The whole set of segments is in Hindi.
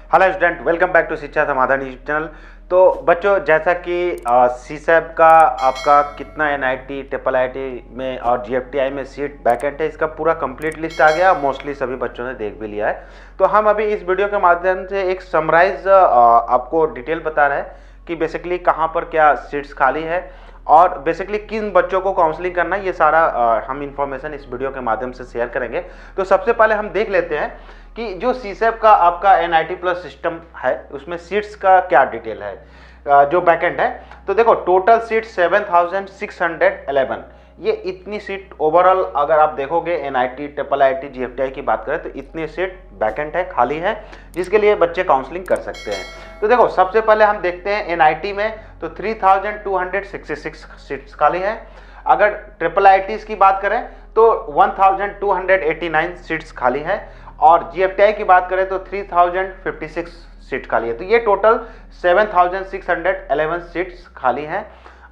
Hello student, welcome back to Shiksha Samadhan YouTube channel. तो बच्चों, जैसा कि सीसैप का आपका कितना एनआईटी, ट्रिपल आईटी में और जीएफटीआई में सीट वैकेंट है, इसका पूरा कंप्लीट लिस्ट आ गया। मोस्टली सभी बच्चों ने देख भी लिया है। तो हम अभी इस वीडियो के माध्यम से एक समराइज आपको डिटेल बता रहे हैं कि बेसिकली कहाँ पर क्या सीट्स खाली है और बेसिकली किन बच्चों को काउंसलिंग करना है, ये सारा हम इंफॉर्मेशन इस वीडियो के माध्यम से शेयर करेंगे। तो सबसे पहले हम देख लेते हैं कि जो सीसैप का आपका एनआईटी प्लस सिस्टम है उसमें सीट्स का क्या डिटेल है जो वैकेंट है। तो देखो, टोटल सीट 7611, ये इतनी सीट ओवरऑल अगर आप देखोगे एनआईटी, ट्रिपल आईटी, जीएफटीआई की बात करें तो इतनी सीट वैकेंट है, खाली है, जिसके लिए बच्चे काउंसलिंग कर सकते हैं। तो देखो, सबसे पहले हम देखते हैं एनआईटी में तो 3266 सीट्स खाली है। अगर ट्रिपल आईटीज की बात करें तो 1289 सीट्स खाली है और जीएफटीआई की बात करें तो 3056 सीट खाली है। तो ये टोटल 7611 सीट्स खाली हैं।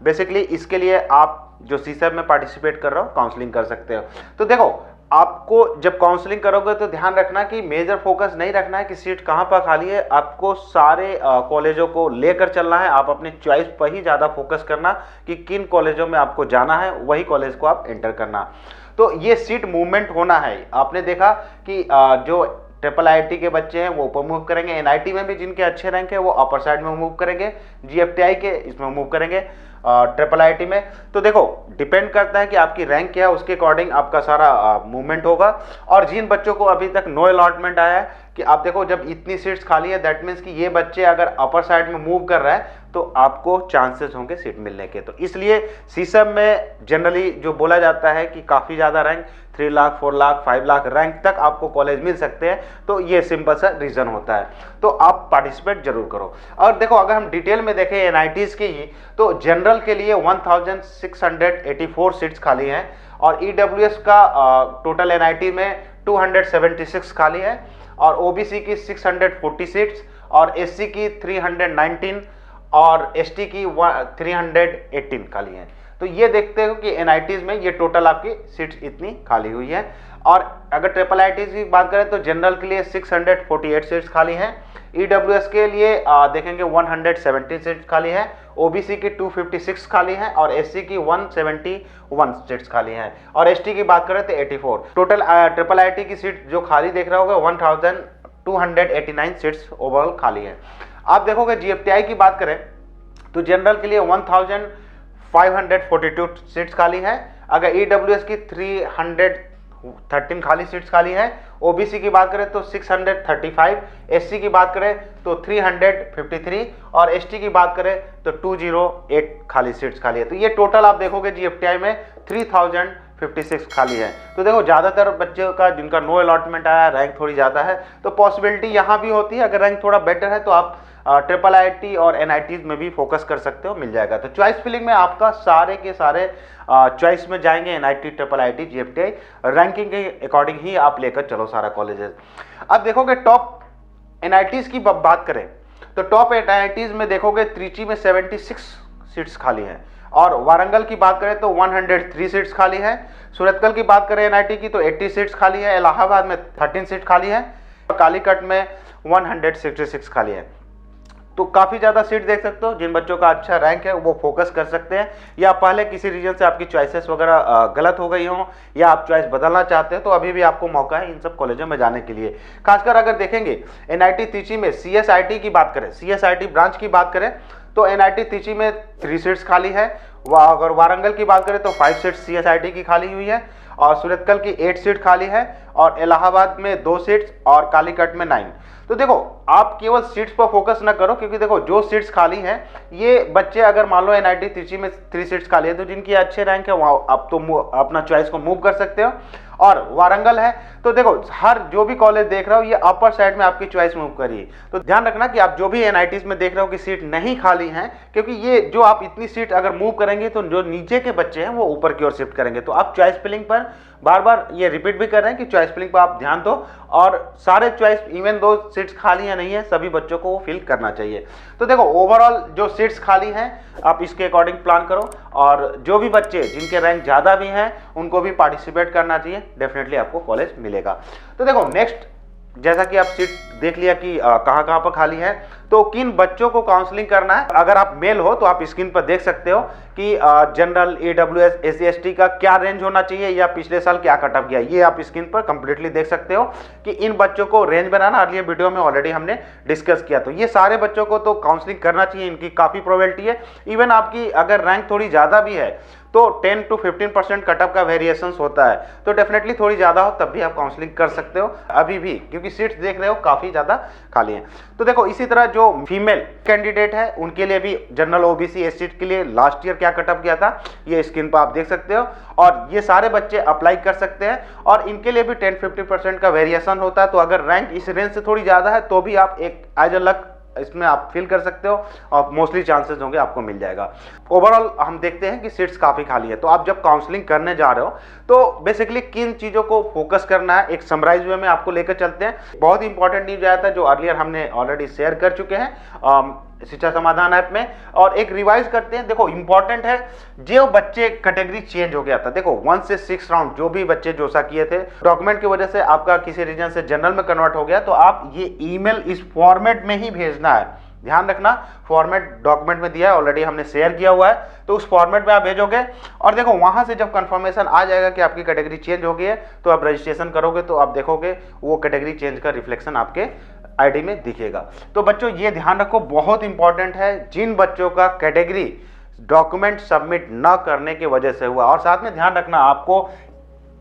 बेसिकली इसके लिए आप जो सीसैप में पार्टिसिपेट कर रहे हो काउंसलिंग कर सकते हो। तो देखो, आपको जब काउंसलिंग करोगे तो ध्यान रखना कि मेजर फोकस नहीं रखना है कि सीट कहाँ पर खाली है, आपको सारे कॉलेजों को लेकर चलना है। आप अपनी चॉइस पर ही ज़्यादा फोकस करना कि किन कॉलेजों में आपको जाना है, वही कॉलेज को आप एंटर करना। तो ये सीट मूवमेंट होना है। आपने देखा कि जो ट्रिपल आईटी के बच्चे हैं वो ऊपर मूव करेंगे, एनआईटी में भी जिनके अच्छे रैंक है वो अपर साइड में मूव करेंगे, जीएफटीआई के इसमें मूव करेंगे, ट्रिपल आईटी में। तो देखो, डिपेंड करता है कि आपकी रैंक क्या है, उसके अकॉर्डिंग आपका सारा मूवमेंट होगा। और जिन बच्चों को अभी तक नो अलॉटमेंट आया है कि आप देखो, जब इतनी सीट्स खाली है दैट मीन्स कि ये बच्चे अगर अपर साइड में मूव कर रहा है तो आपको चांसेस होंगे सीट मिलने के। तो इसलिए सीसैप में जनरली जो बोला जाता है कि काफ़ी ज़्यादा रैंक 3 लाख, 4 लाख, 5 लाख रैंक तक आपको कॉलेज मिल सकते हैं। तो ये सिंपल सा रीज़न होता है। तो आप पार्टिसिपेट जरूर करो। और देखो, अगर हम डिटेल में देखें एनआईटीज़ की ही तो जनरल के लिए 1684 सीट्स खाली हैं और ईडब्ल्यूएस का टोटल एनआईटी में 276 खाली है और ओबीसी की 640 सीट्स और एससी की 319 और एसटी की 318 खाली हैं। तो ये देखते हो कि एनआईटीज में ये टोटल आपकी सीट्स इतनी खाली हुई है। और अगर ट्रिपल आईटीज की बात करें तो जनरल के लिए 648 सीट्स खाली हैं, ईडब्ल्यूएस के लिए देखेंगे 170 सीट्स खाली है, ओबीसी की 256 खाली है और एससी की 171 सीट्स खाली हैं और एसटी की बात करें तो 84। टोटल ट्रिपल आईटी की सीट जो खाली देख रहा होगा 1289 सीट्स ओवरऑल खाली है। आप देखोगे जीएफटीआई की बात करें तो जनरल के लिए 1542 सीट्स खाली है। अगर ईडब्ल्यूएस की 313 खाली सीट्स खाली है, ओबीसी की बात करें तो 635, एससी की बात करें तो 353 और एसटी की बात करें तो 208 खाली सीट्स खाली है। तो ये टोटल आप देखोगे जीएफटीआई में 3056 खाली है। तो देखो, ज़्यादातर बच्चों का जिनका नो अलॉटमेंट आया, रैंक थोड़ी ज़्यादा है, तो पॉसिबिलिटी यहाँ भी होती है अगर रैंक थोड़ा बेटर है तो आप ट्रिपल आईटी और एनआईटीज में भी फोकस कर सकते हो, मिल जाएगा। तो चॉइस फिलिंग में आपका सारे के सारे चॉइस में जाएंगे, NIT, triple IT, GFTI, ranking के अकॉर्डिंग ही आप लेकर चलो सारा कॉलेजेस। अब देखोगे टॉप एनआईटीज की बात करें तो टॉप एनआईटीज में देखोगे त्रिची में 76 सीट्स खाली हैं और वारंगल की बात करें तो 103 सीट्स खाली है, सूरतकल की बात करें एनआईटी की तो 80 सीट्स खाली है, इलाहाबाद में 13 सीट खाली है और कालीकट में 166 खाली है। तो काफ़ी ज़्यादा सीट देख सकते हो। जिन बच्चों का अच्छा रैंक है वो फोकस कर सकते हैं, या पहले किसी रीजन से आपकी चॉइसेस वगैरह गलत हो गई हो या आप चॉइस बदलना चाहते हैं तो अभी भी आपको मौका है इन सब कॉलेजों में जाने के लिए। खासकर अगर देखेंगे एनआईटी त्रिची में सीएसआईटी की बात करें, सीएसआईटी ब्रांच की बात करें तो एनआईटी त्रिची में 3 सीट्स खाली है। अगर वारंगल की बात करें तो 5 सीट्स सीएसआईटी की खाली हुई है और सूरतकल की 8 सीट खाली है और इलाहाबाद में 2 सीट्स और कालीकट में 9। तो देखो, आप केवल सीट्स पर फोकस ना करो, क्योंकि देखो जो सीट्स खाली हैं ये बच्चे, अगर मान लो एनआईटी त्रिची में 3 सीट्स खाली है तो जिनकी अच्छे रैंक है वहाँ आप तो अपना चॉइस को मूव कर सकते हो। और वारंगल है तो देखो, हर जो भी कॉलेज देख रहा हो ये अपर साइड में आपकी चॉइस मूव करिए। तो ध्यान रखना कि आप जो भी एनआईटीज में देख रहे हो कि सीट नहीं खाली हैं, क्योंकि ये जो आप इतनी सीट अगर मूव करेंगे तो जो नीचे के बच्चे हैं वो ऊपर की ओर शिफ्ट करेंगे। तो आप चॉइस फिलिंग पर बार बार ये रिपीट भी कर रहे हैं कि चॉइस फिलिंग पर आप ध्यान दो और सारे चॉइस, इवन दो सीट्स खाली या नहीं है, सभी बच्चों को वो फिल करना चाहिए। तो देखो, ओवरऑल जो सीट्स खाली हैं आप इसके अकॉर्डिंग प्लान करो और जो भी बच्चे जिनके रैंक ज़्यादा भी हैं उनको भी पार्टिसिपेट करना चाहिए, डेफिनेटली आपको कॉलेज मिलेगा। तो देखो, नेक्स्ट जैसा कि आप सीट देख लिया कि कहाँ कहाँ पर खाली है, तो किन बच्चों को काउंसलिंग करना है। अगर आप मेल हो तो आप स्क्रीन पर देख सकते हो कि जनरल, AWS, SC/ST का क्या रेंज होना चाहिए या पिछले साल क्या कट ऑफ गया, ये आप स्क्रीन पर कंप्लीटली देख सकते हो कि इन बच्चों को रेंज बनाना अगली वीडियो में ऑलरेडी हमने डिस्कस किया। तो ये सारे बच्चों को तो काउंसलिंग करना चाहिए, इनकी काफ़ी प्रोबेबिलिटी है। इवन आपकी अगर रैंक थोड़ी ज़्यादा भी है तो 10 to 15% कटअप का वेरिएशंस होता है, तो डेफिनेटली थोड़ी ज़्यादा हो तब भी आप काउंसलिंग कर सकते हो अभी भी, क्योंकि सीट्स देख रहे हो काफ़ी ज़्यादा खाली हैं। तो देखो इसी तरह जो फीमेल कैंडिडेट है उनके लिए भी जनरल, OBC, SC के लिए लास्ट ईयर क्या कटअप किया था ये स्क्रीन पर आप देख सकते हो, और ये सारे बच्चे अप्लाई कर सकते हैं और इनके लिए भी 10-50% का वेरिएशन होता है। तो अगर रैंक इस रेंज से थोड़ी ज़्यादा है तो भी आप एक एज अ लक इसमें आप फील कर सकते हो और मोस्टली चांसेस होंगे आपको मिल जाएगा। ओवरऑल हम देखते हैं कि सीट्स काफ़ी खाली है। तो आप जब काउंसलिंग करने जा रहे हो तो बेसिकली किन चीज़ों को फोकस करना है, एक समराइज वे में आपको लेकर चलते हैं। बहुत ही इंपॉर्टेंट न्यूज आया था जो अर्लियर हमने ऑलरेडी शेयर कर चुके हैं शिक्षा समाधान ऐप में, और एक रिवाइज करते हैं। देखो इंपॉर्टेंट है, जो बच्चे कैटेगरी चेंज हो गया था, देखो 1 से 6 राउंड जो भी बच्चे जोसा किए थे, डॉक्यूमेंट की वजह से आपका किसी रीजन से जनरल में कन्वर्ट हो गया, तो आप ये ईमेल इस फॉर्मेट में ही भेजना है। ध्यान रखना, फॉर्मेट डॉक्यूमेंट में दिया है, ऑलरेडी हमने शेयर किया हुआ है, तो उस फॉर्मेट में आप भेजोगे और देखो वहां से जब कंफर्मेशन आ जाएगा कि आपकी कैटेगरी चेंज हो गई है तो आप रजिस्ट्रेशन करोगे तो आप देखोगे वो कैटेगरी चेंज का रिफ्लेक्शन आपके आईडी में दिखेगा। तो बच्चों ये ध्यान रखो, बहुत इंपॉर्टेंट है, जिन बच्चों का कैटेगरी डॉक्यूमेंट सबमिट न करने की वजह से हुआ, और साथ में ध्यान रखना आपको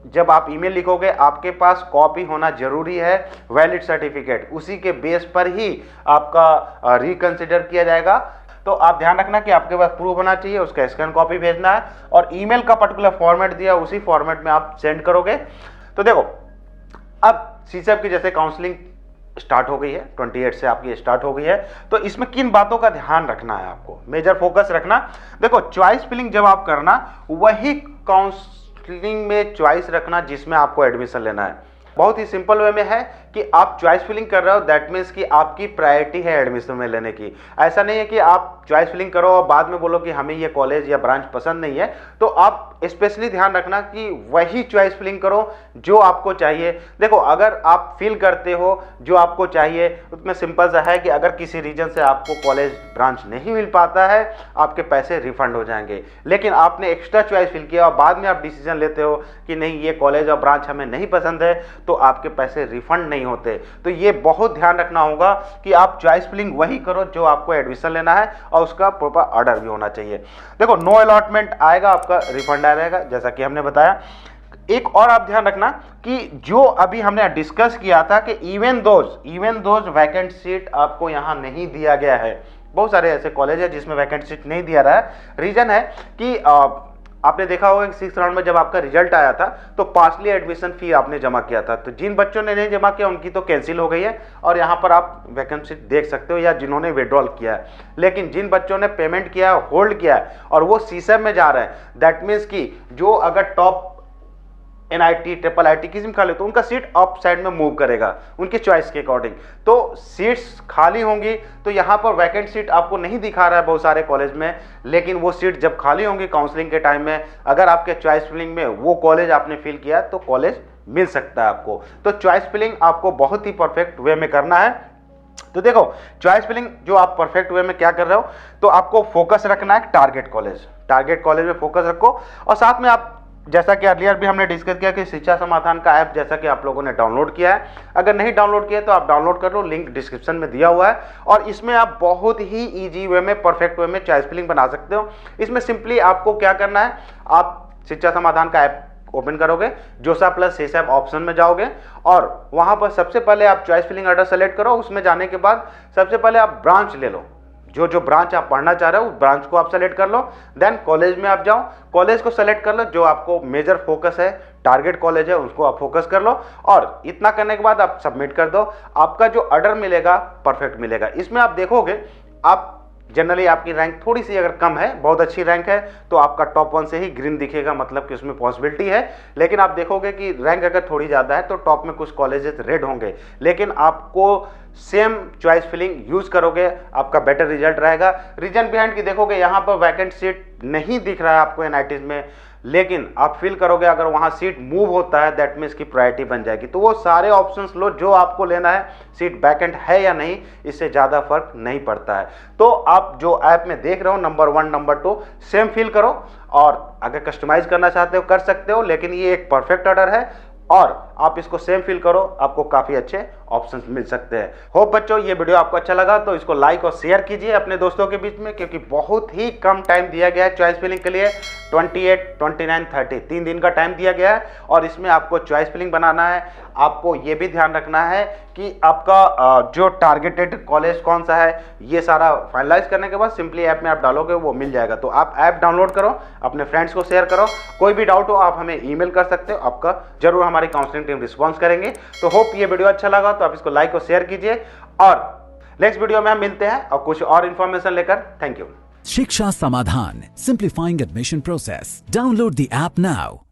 जब आप ईमेल लिखोगे आपके पास कॉपी होना जरूरी है, वैलिड सर्टिफिकेट, उसी के बेस पर ही आपका रिकंसिडर किया जाएगा। तो आप ध्यान रखना कि आपके पास प्रूफ होना चाहिए, उसका स्कैन कॉपी भेजना है और ईमेल का पर्टिकुलर फॉर्मेट दिया उसी फॉर्मेट में आप सेंड करोगे। तो देखो अब CSAB की जैसे काउंसलिंग स्टार्ट हो गई है, 28 से आपकी स्टार्ट हो गई है, तो इसमें किन बातों का ध्यान रखना है, आपको मेजर फोकस रखना। देखो चॉइस फिलिंग जब आप करना वही काउंसलिंग में चॉइस रखना जिसमें आपको एडमिशन लेना है। बहुत ही सिंपल वे में है कि आप चॉइस फिलिंग कर रहे हो, दैट मीन्स कि आपकी प्रायोरिटी है एडमिशन में लेने की। ऐसा नहीं है कि आप चॉइस फिलिंग करो और बाद में बोलो कि हमें ये कॉलेज या ब्रांच पसंद नहीं है। तो आप स्पेशली ध्यान रखना कि वही चॉइस फिलिंग करो जो आपको चाहिए। देखो अगर आप फील करते हो जो आपको चाहिए, उसमें सिंपल सा है कि अगर किसी रीजन से आपको कॉलेज ब्रांच नहीं मिल पाता है आपके पैसे रिफंड हो जाएंगे। लेकिन आपने एक्स्ट्रा चॉइस फिल किया और बाद में आप डिसीजन लेते हो कि नहीं ये कॉलेज और ब्रांच हमें नहीं पसंद है, तो आपके पैसे रिफंड नहीं होते। तो ये बहुत ध्यान रखना होगा कि आप चॉइस फिलिंग वही करो जो आपको एडमिशन लेना है और उसका प्रॉपर ऑर्डर भी होना चाहिए। देखो नो अलॉटमेंट आएगा, आपका रिफंड आ रहेगा जैसा कि हमने बताया। एक और आप ध्यान रखना कि जो अभी हमने डिस्कस किया था कि इवन दोज वैकेंट सीट आपको यहां नहीं दिया गया है। बहुत सारे ऐसे कॉलेज है जिसमें वैकेंट सीट नहीं दिया रहा है। रीजन है कि आपने देखा होगा कि 6th राउंड में जब आपका रिजल्ट आया था तो पार्शली एडमिशन फी आपने जमा किया था, तो जिन बच्चों ने नहीं जमा किया उनकी तो कैंसिल हो गई है और यहाँ पर आप वैकेंसी देख सकते हो, या जिन्होंने विड्रॉल किया है। लेकिन जिन बच्चों ने पेमेंट किया है, होल्ड किया है और वो CSAB में जा रहे हैं, दैट मीन्स कि जो अगर टॉप NIT, ट्रिपल IIT किसी में खाली तो उनका सीट अप साइड में मूव करेगा उनकी चॉइस के अकॉर्डिंग। तो सीट्स खाली होंगी, तो यहाँ पर वैकेंट सीट आपको नहीं दिखा रहा है बहुत सारे कॉलेज में, लेकिन वो सीट जब खाली होंगी काउंसलिंग के टाइम में, अगर आपके चॉइस फिलिंग में वो कॉलेज आपने फिल किया तो कॉलेज मिल सकता है आपको। तो चॉइस फिलिंग आपको बहुत ही परफेक्ट वे में करना है। तो देखो चॉइस फिलिंग जो आप परफेक्ट वे में क्या कर रहे हो, तो आपको फोकस रखना है टारगेट कॉलेज में फोकस रखो। और साथ में आप जैसा कि अर्लियर भी हमने डिस्कस किया कि शिक्षा समाधान का ऐप जैसा कि आप लोगों ने डाउनलोड किया है, अगर नहीं डाउनलोड किया तो आप डाउनलोड कर लो, लिंक डिस्क्रिप्शन में दिया हुआ है। और इसमें आप बहुत ही इजी वे में, परफेक्ट वे में चॉइस फिलिंग बना सकते हो। इसमें सिंपली आपको क्या करना है, आप शिक्षा समाधान का ऐप ओपन करोगे, जोसा प्लस CSAB ऑप्शन में जाओगे और वहां पर सबसे पहले आप चॉइस फिलिंग ऑर्डर सेलेक्ट करो। उसमें जाने के बाद सबसे पहले आप ब्रांच ले लो, जो ब्रांच आप पढ़ना चाह रहे हो उस ब्रांच को आप सेलेक्ट कर लो। देन कॉलेज में आप जाओ, कॉलेज को सेलेक्ट कर लो, जो आपको मेजर फोकस है टारगेट कॉलेज है उसको आप फोकस कर लो। और इतना करने के बाद आप सबमिट कर दो, आपका जो ऑर्डर मिलेगा परफेक्ट मिलेगा। इसमें आप देखोगे आप जनरली आपकी रैंक थोड़ी सी अगर कम है, बहुत अच्छी रैंक है तो आपका टॉप 1 से ही ग्रीन दिखेगा, मतलब कि उसमें पॉसिबिलिटी है। लेकिन आप देखोगे कि रैंक अगर थोड़ी ज़्यादा है तो टॉप में कुछ कॉलेजेस रेड होंगे, लेकिन आपको सेम चॉइस फिलिंग यूज करोगे आपका बेटर रिजल्ट रहेगा। रीजन बिहाइंड की देखोगे यहाँ पर वैकेंट सीट नहीं दिख रहा है आपको NITs में, लेकिन आप फील करोगे अगर वहाँ सीट मूव होता है दैट मीन्स की प्रायोरिटी बन जाएगी। तो वो सारे ऑप्शंस लो जो आपको लेना है, सीट बैकेंड है या नहीं इससे ज़्यादा फर्क नहीं पड़ता है। तो आप जो ऐप में देख रहे हो नंबर 1 नंबर 2 सेम फील करो, और अगर कस्टमाइज करना चाहते हो कर सकते हो, लेकिन ये एक परफेक्ट ऑर्डर है और आप इसको सेम फील करो, आपको काफ़ी अच्छे ऑप्शंस मिल सकते हैं। होप बच्चों ये वीडियो आपको अच्छा लगा तो इसको लाइक और शेयर कीजिए अपने दोस्तों के बीच में, क्योंकि बहुत ही कम टाइम दिया गया है चॉइस फिलिंग के लिए। 28, 29, 30 3 दिन का टाइम दिया गया है और इसमें आपको चॉइस फिलिंग बनाना है। आपको ये भी ध्यान रखना है कि आपका जो टारगेटेड कॉलेज कौन सा है ये सारा फाइनलाइज करने के बाद सिंपली ऐप में आप डालोगे वो मिल जाएगा। तो आप ऐप डाउनलोड करो, अपने फ्रेंड्स को शेयर करो, कोई भी डाउट हो आप हमें ईमेल कर सकते हो, आपका जरूर हमारी काउंसलिंग टीम रिस्पॉन्स करेंगे। तो होप ये वीडियो अच्छा लगा तो आप इसको लाइक और शेयर कीजिए और नेक्स्ट वीडियो में हम मिलते हैं और कुछ और इन्फॉर्मेशन लेकर। Thank you. शिक्षा समाधान, simplifying admission process. Download the app now.